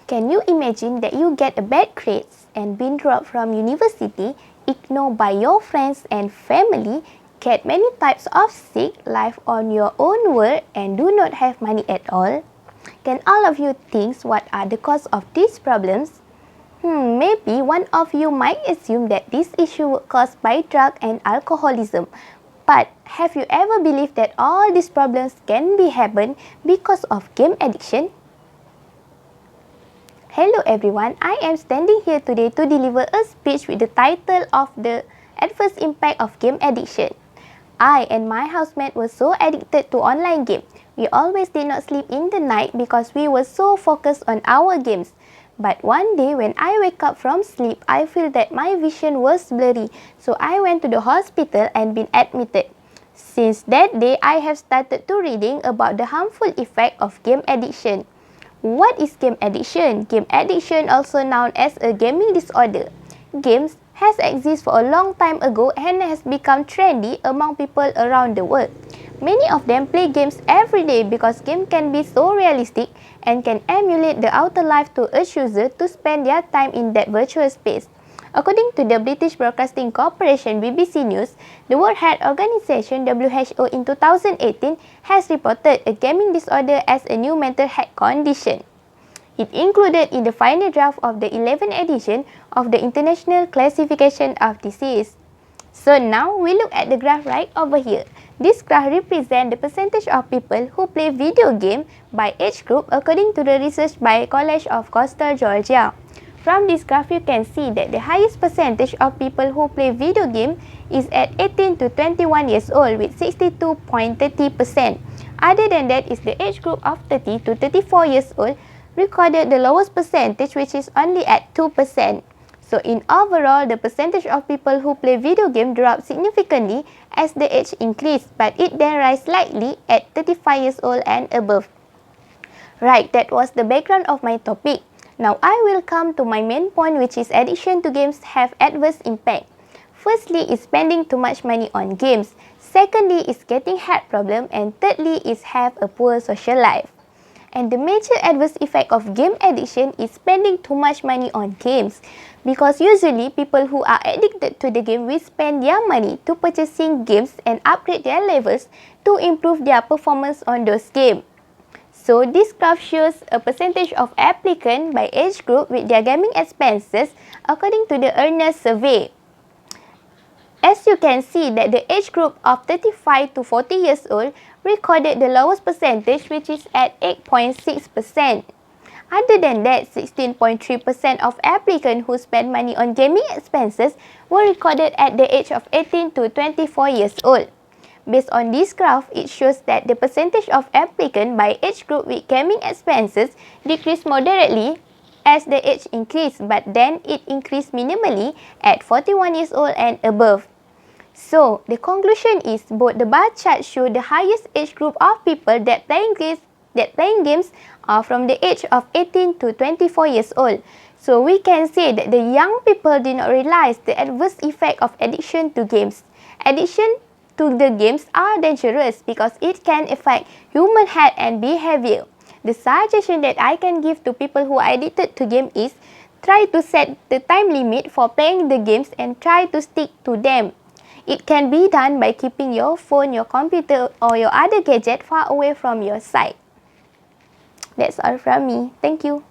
Can you imagine that you get a bad grades and been dropped from university, ignored by your friends and family, get many types of sick, live on your own world and do not have money at all? Can all of you think what are the cause of these problems? Maybe one of you might assume that this issue was caused by drug and alcoholism. But have you ever believed that all these problems can be happen because of game addiction? Hello everyone, I am standing here today to deliver a speech with the title of the adverse impact of game addiction. I and my housemate were so addicted to online game. We always did not sleep in the night because we were so focused on our games. But one day when I wake up from sleep, I feel that my vision was blurry. So I went to the hospital and been admitted. Since that day, I have started to reading about the harmful effect of game addiction. What is game addiction? Game addiction, also known as a gaming disorder. Games has existed for a long time ago and has become trendy among people around the world. Many of them play games every day because games can be so realistic and can emulate the outer life to urge users to spend their time in that virtual space. According to the British Broadcasting Corporation BBC News, the World Health Organization WHO in 2018 has reported a gaming disorder as a new mental health condition. It included in the final draft of the 11th edition of the International Classification of Disease. So now we look at the graph right over here. This graph represents the percentage of people who play video game by age group according to the research by College of Coastal Georgia. From this graph, you can see that the highest percentage of people who play video game is at 18 to 21 years old with 62.30%. Other than that is the age group of 30 to 34 years old recorded the lowest percentage, which is only at 2%. So in overall, the percentage of people who play video game dropped significantly as the age increased, but it then rise slightly at 35 years old and above. Right, that was the background of my topic. Now I will come to my main point, which is addiction to games have adverse impact. Firstly is spending too much money on games. Secondly is getting heart problem, and thirdly is have a poor social life. And the major adverse effect of game addiction is spending too much money on games, because usually people who are addicted to the game will spend their money to purchasing games and upgrade their levels to improve their performance on those games. So this graph shows a percentage of applicants by age group with their gaming expenses according to the Earnest survey. As you can see that the age group of 35 to 40 years old recorded the lowest percentage, which is at 8.6%. Other than that, 16.3% of applicants who spend money on gaming expenses were recorded at the age of 18 to 24 years old. Based on this graph, it shows that the percentage of applicants by age group with gaming expenses decreased moderately as the age increased, but then it increased minimally at 41 years old and above. So, the conclusion is both the bar charts show the highest age group of people that playing games are from the age of 18 to 24 years old. So, we can say that the young people did not realize the adverse effect of addiction to games. Addiction to the games are dangerous because it can affect human health and behavior. The suggestion that I can give to people who are addicted to games is try to set the time limit for playing the games and try to stick to them. It can be done by keeping your phone, your computer or your other gadget far away from your side. That's all from me. Thank you.